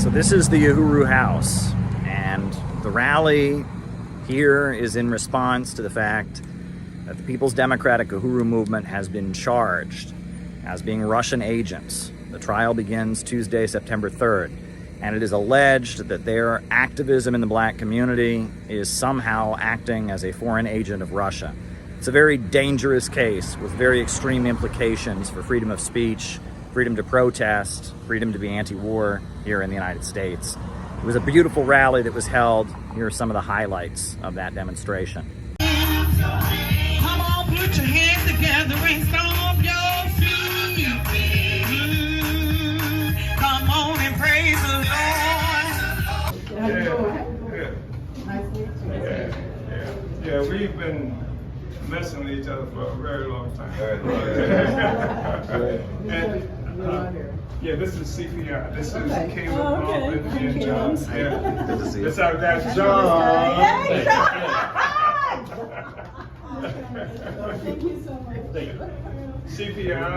So this is the Uhuru house, and the rally here is in response to the fact that the People's Democratic Uhuru movement has been charged as being Russian agents. The trial begins Tuesday, September 3rd, and it is alleged that their activism in the black community is somehow acting as a foreign agent of Russia. It's a very dangerous case with very extreme implications for freedom of speech, freedom to protest, freedom to be anti-war here in the United States. It was a beautiful rally that was held. Here are some of the highlights of that demonstration. Come on, put your hands together and stomp your feet. Come on and praise the Lord. Yeah, we've been messing with each other for a very long time. Yeah, this is CPI. This is Caleb Baldwin and John. Yeah. Good to see you. This our guy John. Thank you so much. CPI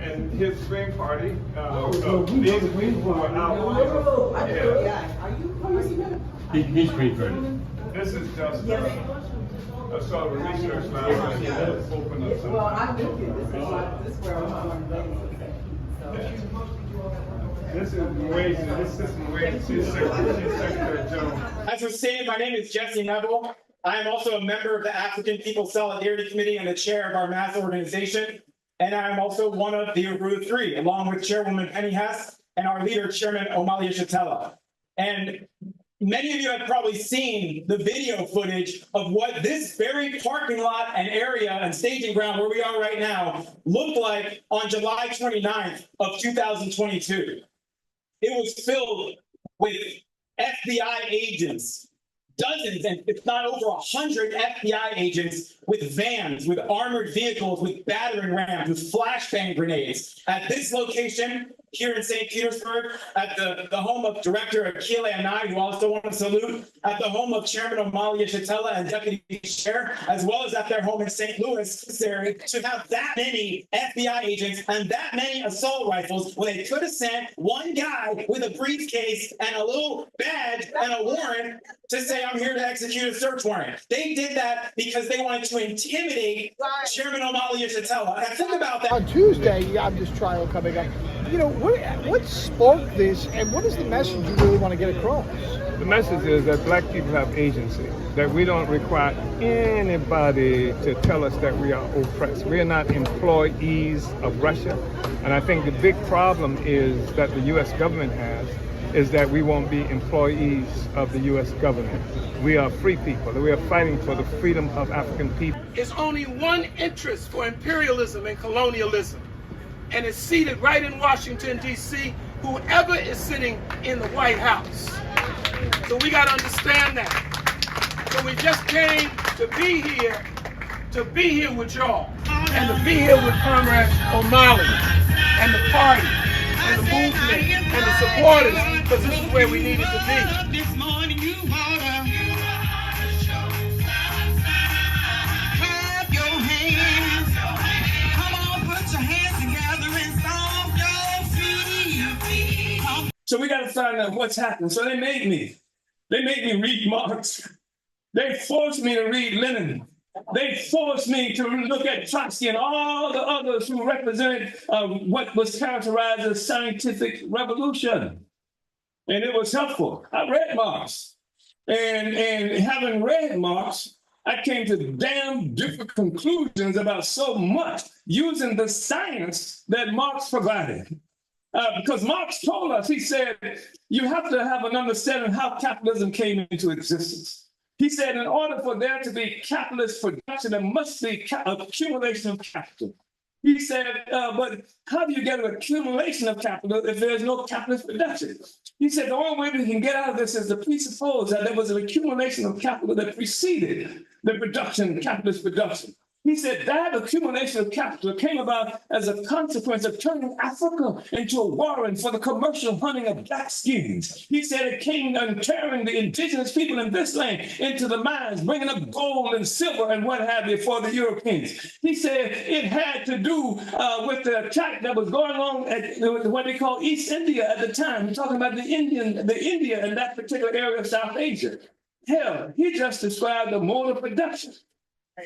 and his Green Party. These people are out. He's Green Party. This is just a sort of a research lab that open up some. Well, I'm with you. This is where I'm going. This is ways. This system ways. She's Secretary General. As was stated, my name is Jesse Neville. I am also a member of the African People's Solidarity Committee and the chair of our mass organization. And I am also one of the Uhuru Three, along with Chairwoman Penny Hess and our leader, Chairman Omalia Shatella. And many of you have probably seen the video footage of what this very parking lot and area and staging ground where we are right now looked like on July 29th of 2022. It was filled with FBI agents, dozens, and if not over 100 FBI agents with vans, with armored vehicles, with battering rams, with flashbang grenades. At this location, here in St. Petersburg, at the home of Director Akile Anai, who I also want to salute, at the home of Chairman Omalia Shatella and Deputy Chair, as well as at their home in St. Louis, necessary to have that many FBI agents and that many assault rifles when they could have sent one guy with a briefcase and a little badge and a warrant to say, I'm here to execute a search warrant. They did that because they wanted to intimidate Chairman Omalia Shatella. And think about that. On Tuesday, you have this trial coming up. You know, what sparked this, and what is the message you really want to get across? The message is that black people have agency, that we don't require anybody to tell us that we are oppressed. We are not employees of Russia. And I think the big problem is that the U.S. government has is that we won't be employees of the U.S. government. We are free people. We are fighting for the freedom of African people. There's only one interest for imperialism and colonialism, and it's seated right in Washington, D.C., whoever is sitting in the White House. So we got to understand that. So we just came to be here with y'all, and to be here with Comrade O'Malley, and the party, and the movement, and the supporters, because this is where we needed to be. This morning you ought to clap your hands. Come on, put your hands together and stomp your feet. So we got to find out what's happened. So they made me read Marx. They forced me to read Lenin. They forced me to look at Trotsky and all the others who represented what was characterized as scientific revolution. And it was helpful. I read Marx. And having read Marx, I came to damn different conclusions about so much using the science that Marx provided. Because Marx told us, he said, you have to have an understanding of how capitalism came into existence. He said, in order for there to be capitalist production, there must be accumulation of capital. He said, but how do you get an accumulation of capital if there's no capitalist production? He said, the only way we can get out of this is to presuppose that there was an accumulation of capital that preceded the production, capitalist production. He said that accumulation of capital came about as a consequence of turning Africa into a warren for the commercial hunting of black skins. He said it came and tearing the indigenous people in this land into the mines, bringing up gold and silver and what have you for the Europeans. He said it had to do with the attack that was going on at what they call East India at the time. We're talking about the India in that particular area of South Asia. Hell, he just described a mode of production.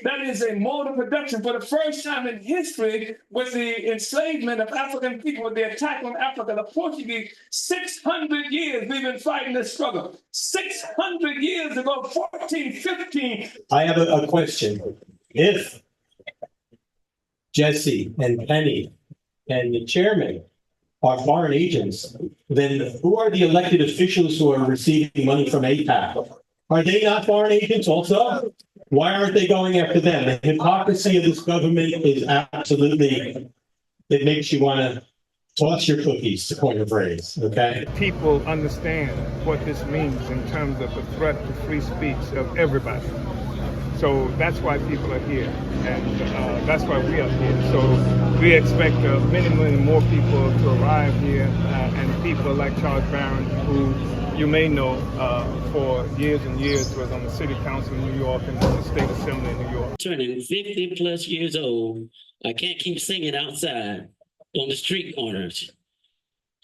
That is a mode of production for the first time in history with the enslavement of African people, with the attack on Africa, the Portuguese. 600 years we've been fighting this struggle. 600 years ago, 1415. I have a question. If Jesse and Penny and the chairman are foreign agents, then who are the elected officials who are receiving money from AIPAC? Are they not foreign agents also? Why aren't they going after them? The hypocrisy of this government is absolutely, it makes you want to toss your cookies, to coin a phrase, okay? People understand what this means in terms of the threat to free speech of everybody. So that's why people are here, and that's why we are here. So we expect many, many more people to arrive here, and people like Charles Barron, who you may know for years and years was on the City Council in New York and on the State Assembly in New York. Turning 50 plus years old, I can't keep singing outside on the street corners.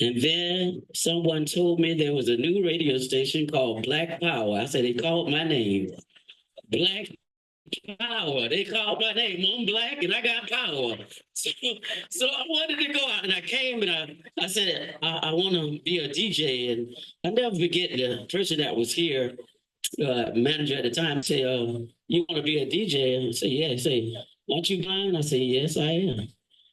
And then someone told me there was a new radio station called Black Power. I said, they called my name. Black Power. They called my name. I'm black and I got power. So I wanted to go out, and I came and I said, I want to be a DJ. And I never forget the person that was here, manager at the time, say, you want to be a DJ? I said, yeah. He said, aren't you blind? I said, yes, I am.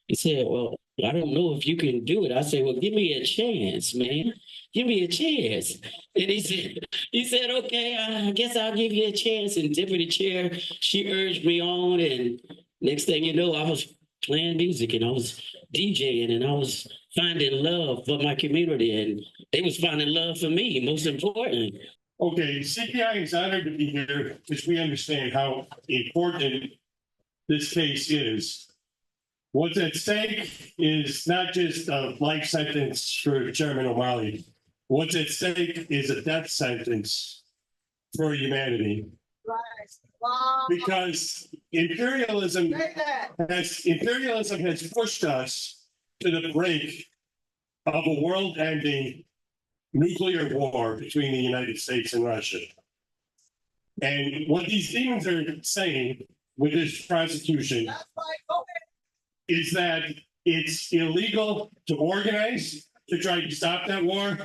He said, well, I don't know if you can do it. I said, well, give me a chance, man. Give me a chance. And he said, okay, I guess I'll give you a chance. And Deputy Chair, she urged me on. And next thing you know, I was playing music and I was DJing and I was finding love for my community. And they was finding love for me, most importantly. Okay, CPI is honored to be here because we understand how important this case is. What's at stake is not just a life sentence for Chairman O'Malley. What's at stake is a death sentence for humanity. Right. Wow. Because imperialism has pushed us to the brink of a world-ending nuclear war between the United States and Russia. And what these demons are saying with this prosecution is that it's illegal to organize to try to stop that war,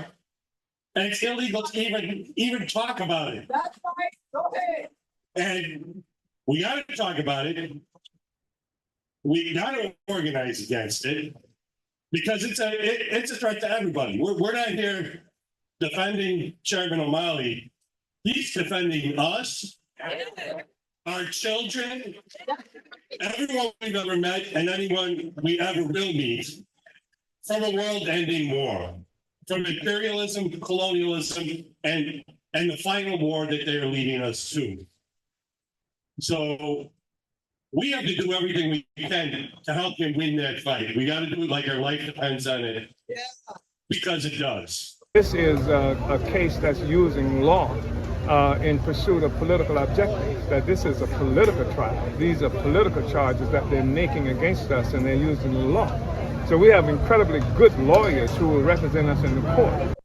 and it's illegal to even talk about it. That's right. Go ahead. And we got to talk about it. We got to organize against it because it's a threat to everybody. We're not here defending Chairman O'Malley. He's defending us, our children, everyone we've ever met, and anyone we ever will meet from a world-ending war, from imperialism to colonialism, and the final war that they're leading us to. So we have to do everything we can to help him win that fight. We got to do it like our life depends on it, because it does. This is a case that's using law in pursuit of political objectives, that this is a political trial. These are political charges that they're making against us, and they're using the law. So we have incredibly good lawyers who will represent us in the court.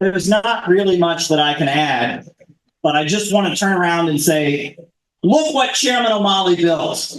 There's not really much that I can add, but I just want to turn around and say, look what Chairman O'Malley built.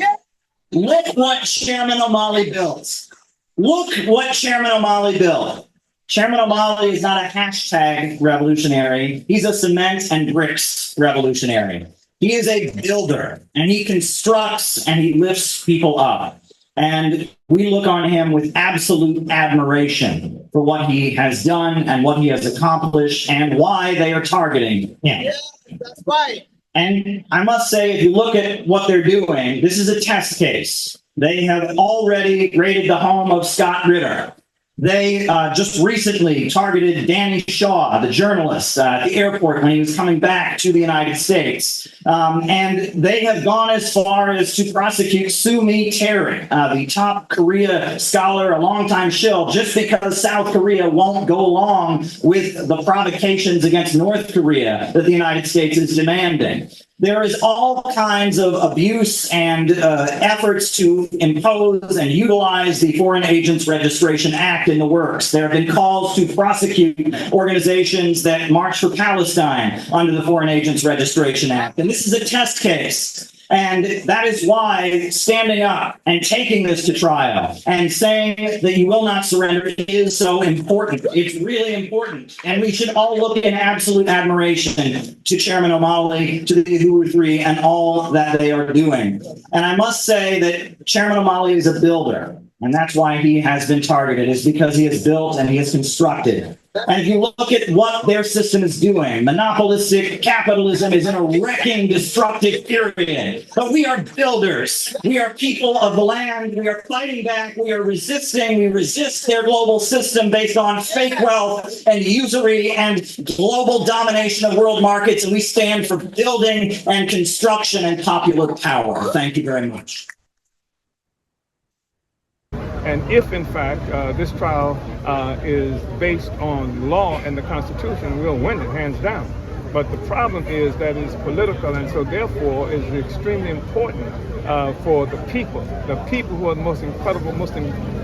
Look what Chairman O'Malley built. Look what Chairman O'Malley built. Chairman O'Malley is not a hashtag revolutionary. He's a cement and bricks revolutionary. He is a builder, and he constructs and he lifts people up. And we look on him with absolute admiration for what he has done and what he has accomplished and why they are targeting him. Yeah, that's right. And I must say, if you look at what they're doing, this is a test case. They have already raided the home of Scott Ritter. They just recently targeted Danny Shaw, the journalist, at the airport when he was coming back to the United States. And they have gone as far as to prosecute Sue Mi Terry, the top Korea scholar, a longtime shill, just because South Korea won't go along with the provocations against North Korea that the United States is demanding. There is all kinds of abuse and efforts to impose and utilize the Foreign Agents Registration Act in the works. There have been calls to prosecute organizations that march for Palestine under the Foreign Agents Registration Act. And this is a test case. And that is why standing up and taking this to trial and saying that you will not surrender is so important. It's really important. And we should all look in absolute admiration to Chairman O'Malley, to the Uhuru 3, and all that they are doing. And I must say that Chairman O'Malley is a builder. And that's why he has been targeted, is because he has built and he has constructed. And if you look at what their system is doing, monopolistic capitalism is in a wrecking, destructive period. But we are builders. We are people of the land. We are fighting back. We are resisting. We resist their global system based on fake wealth and usury and global domination of world markets. And we stand for building and construction and popular power. Thank you very much. And if, in fact, this trial is based on law and the Constitution, we'll win it, hands down. But the problem is that it's political, and so therefore is extremely important for the people who are the most incredible, most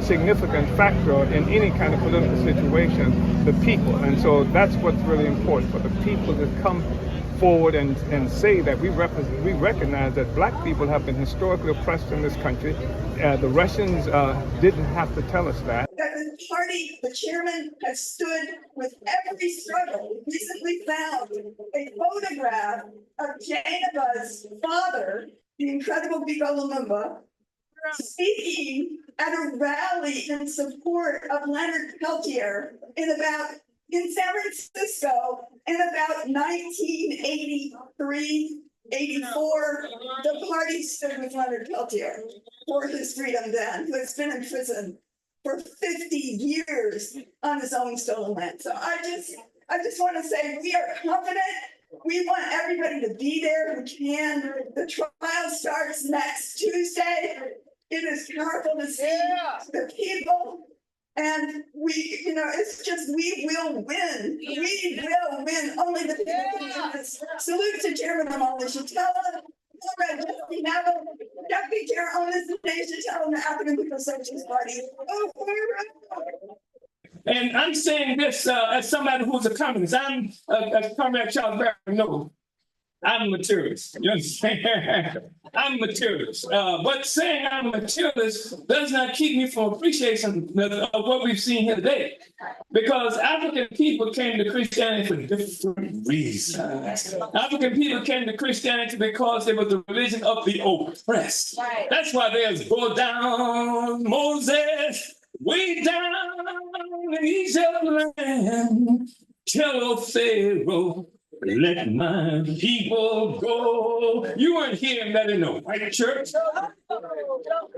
significant factor in any kind of political situation, the people. And so that's what's really important, for the people to come forward and say that we recognize that black people have been historically oppressed in this country. The Russians didn't have to tell us that. The party, the chairman has stood with every struggle. We recently found a photograph of Jainaba's father, the incredible Biko Lumumba, speaking at a rally in support of Leonard Peltier in San Francisco in about 1983, 84, the party stood with Leonard Peltier for his freedom then, who has been in prison for 50 years on his own stolen land. So I just want to say we are confident. We want everybody to be there who can. The trial starts next Tuesday. It is powerful to see the people. And it's just, we will win. We will win. Only the people can do this. Salute to Chairman O'Malley. Should tell them, Deputy Chair on this nation, tell them the African People's Socialist Party. And I'm saying this as somebody who's a communist. I'm as Comrade Charles Barry, no, I'm a materialist. You understand? I'm a materialist. But saying I'm a materialist does not keep me from appreciation of what we've seen here today. Because African people came to Christianity for different reasons. African people came to Christianity because it was the religion of the oppressed. Right. That's why there's go down, Moses, way down in Egypt land, tell Pharaoh, let my people go. You weren't hearing that in the white church.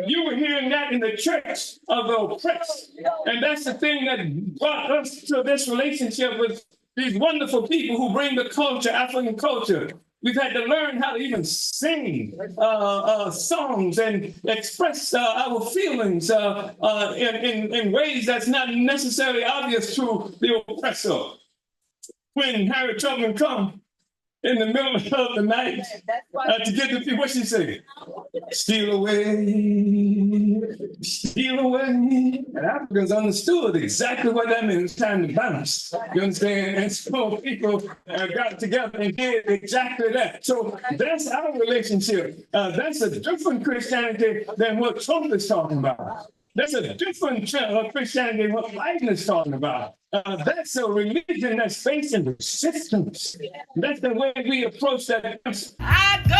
You were hearing that in the church of the oppressed. And that's the thing that brought us to this relationship with these wonderful people who bring the culture, African culture. We've had to learn how to even sing songs and express our feelings in ways that's not necessarily obvious to the oppressor. When Harriet Tubman come in the middle of the night to get the people, what she say? Steal away, steal away. And Africans understood exactly what that meant. It's time to bounce. You understand? And so people got together and did exactly that. So that's our relationship. That's a different Christianity than what Trump is talking about. That's a different Christianity than what Biden is talking about. That's a religion that's facing resistance. That's the way we approach that. I go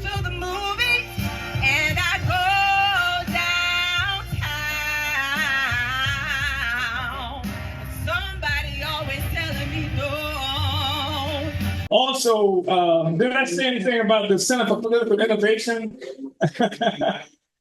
to the movies and I go downtown. Somebody always telling me no. Also, did I say anything about the Center for Political Innovation?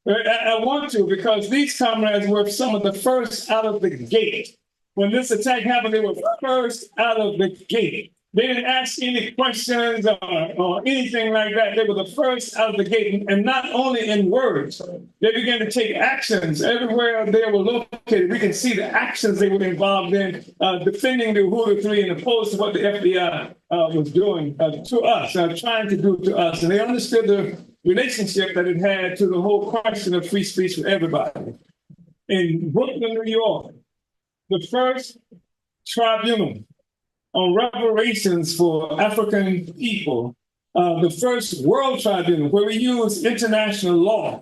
I want to, because these comrades were some of the first out of the gate. When this attack happened, they were first out of the gate. They didn't ask any questions or anything like that. They were the first out of the gate, and not only in words. They began to take actions everywhere they were located. We can see the actions they were involved in, defending the Uhuru 3 and opposed to what the FBI was doing to us, trying to do to us. And they understood the relationship that it had to the whole question of free speech for everybody. In Brooklyn, New York, the first tribunal on reparations for African people, the first world tribunal where we use international law,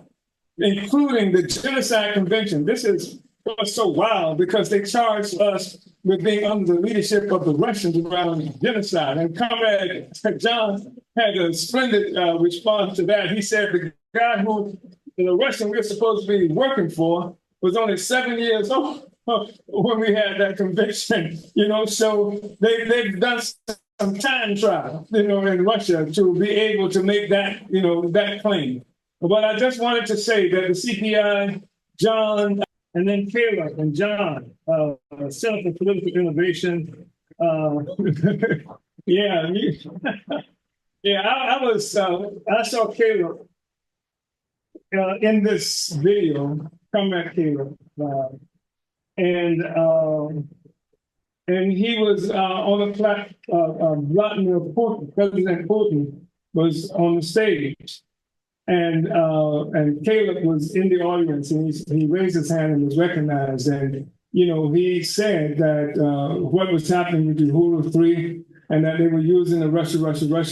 including the Genocide Convention. This is so wild because they charged us with being under the leadership of the Russians around genocide. And Comrade John had a splendid response to that. He said the guy who, the Russian we're supposed to be working for, was only 7 years old when we had that conviction, so they've done some time trial, in Russia to be able to make that, that claim. But I just wanted to say that the CPI, John, and then Caleb and John, Center for Political Innovation. I saw Caleb in this video, Comrade Caleb, and he was on a platform. Vladimir Putin, President Putin, was on the stage, and Caleb was in the audience, and he raised his hand and was recognized. And he said that what was happening with the Uhuru 3, and that they were using the Russia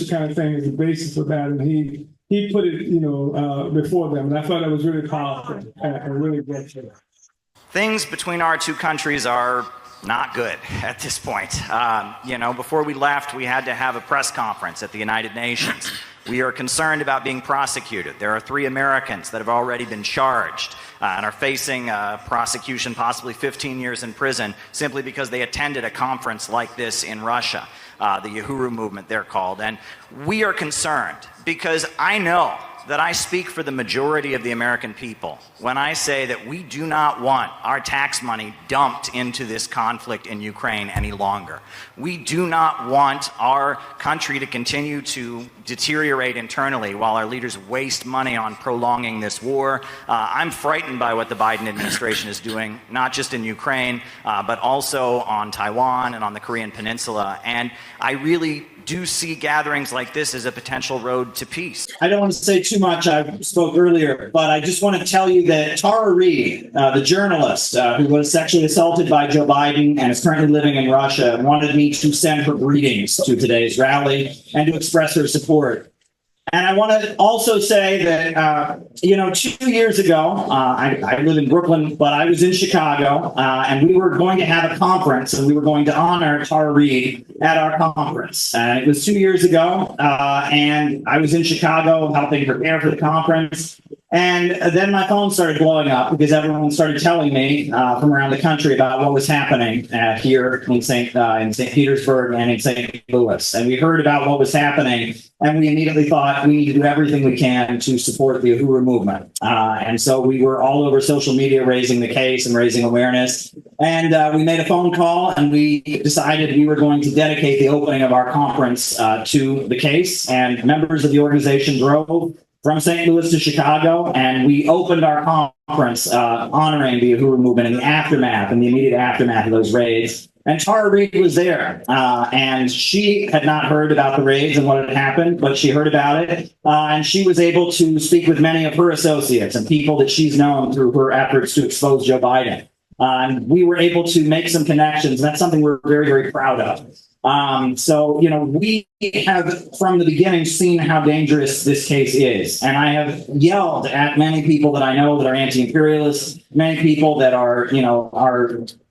kind of thing as the basis for that, and he put it before them, and I thought that was really powerful and really good. Things between our two countries are not good at this point. Before we left, we had to have a press conference at the United Nations. We are concerned about being prosecuted. There are 3 Americans that have already been charged and are facing prosecution, possibly 15 years in prison, simply because they attended a conference like this in Russia, the Uhuru movement, they're called. And we are concerned because I know that I speak for the majority of the American people when I say that we do not want our tax money dumped into this conflict in Ukraine any longer. We do not want our country to continue to deteriorate internally while our leaders waste money on prolonging this war. I'm frightened by what the Biden administration is doing, not just in Ukraine, but also on Taiwan and on the Korean Peninsula. And I really do see gatherings like this as a potential road to peace. I don't want to say too much. I spoke earlier, but I just want to tell you that Tara Reid, the journalist who was sexually assaulted by Joe Biden and is currently living in Russia, wanted me to send her greetings to today's rally and to express her support. And I want to also say that, 2 years ago, I live in Brooklyn, but I was in Chicago, and we were going to have a conference, and we were going to honor Tara Reid at our conference. It was 2 years ago, and I was in Chicago helping prepare for the conference. And then my phone started blowing up because everyone started telling me from around the country about what was happening here in St. Petersburg and in St. Louis. And we heard about what was happening, and we immediately thought we need to do everything we can to support the Uhuru movement. And so we were all over social media raising the case and raising awareness. And we made a phone call, and we decided we were going to dedicate the opening of our conference to the case. And members of the organization drove from St. Louis to Chicago, and we opened our conference honoring the Uhuru movement in the aftermath, in the immediate aftermath of those raids. And Tara Reid was there, and she had not heard about the raids and what had happened, but she heard about it, and she was able to speak with many of her associates and people that she's known through her efforts to expose Joe Biden. And we were able to make some connections, and that's something we're very, very proud of. We have from the beginning seen how dangerous this case is. And I have yelled at many people that I know that are anti-imperialists, many people that are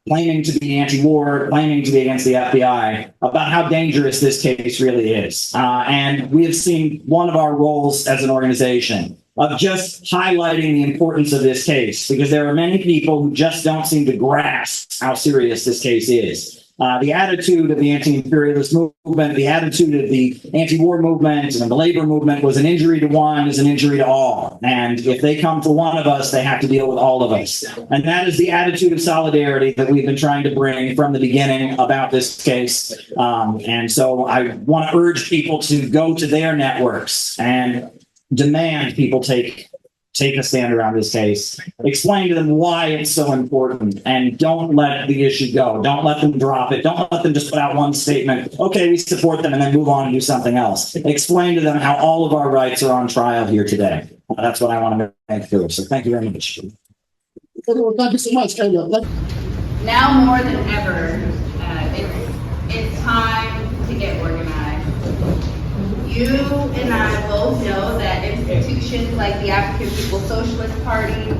claiming to be anti-war, claiming to be against the FBI, about how dangerous this case really is. And we have seen one of our roles as an organization of just highlighting the importance of this case, because there are many people who just don't seem to grasp how serious this case is. the attitude of the anti-imperialist movement, the attitude of the anti-war movement and the labor movement was an injury to one is an injury to all. And if they come for one of us, they have to deal with all of us. And that is the attitude of solidarity that we've been trying to bring from the beginning about this case. And so I want to urge people to go to their networks and demand people take a stand around this case, explain to them why it's so important, and don't let the issue go. Don't let them drop it. Don't let them just put out one statement, okay, we support them, and then move on and do something else. Explain to them how all of our rights are on trial here today. That's what I want to make clear. So thank you very much. Well, thank you so much, Kayla. Now more than ever, it's time to get organized. You and I both know that institutions like the African People's Socialist Party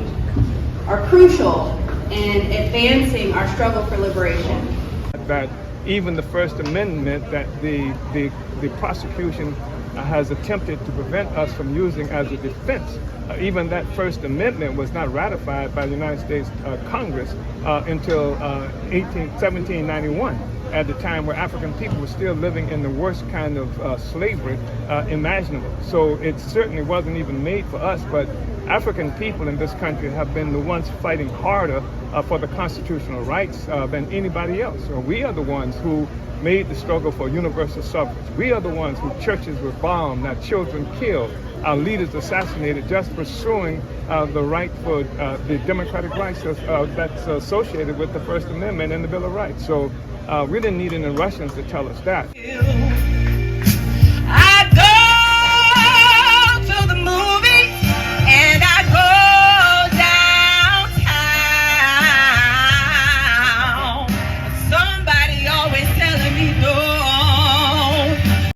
are crucial in advancing our struggle for liberation. That even the First Amendment that the prosecution has attempted to prevent us from using as a defense, even that First Amendment was not ratified by the United States Congress until 1791. At the time where African people were still living in the worst kind of slavery imaginable. So it certainly wasn't even made for us, but African people in this country have been the ones fighting harder for the constitutional rights than anybody else. So we are the ones who made the struggle for universal suffrage. We are the ones whose churches were bombed, our children killed, our leaders assassinated, just pursuing the right for the democratic rights that's associated with the First Amendment and the Bill of Rights. So we didn't need any Russians to tell us that.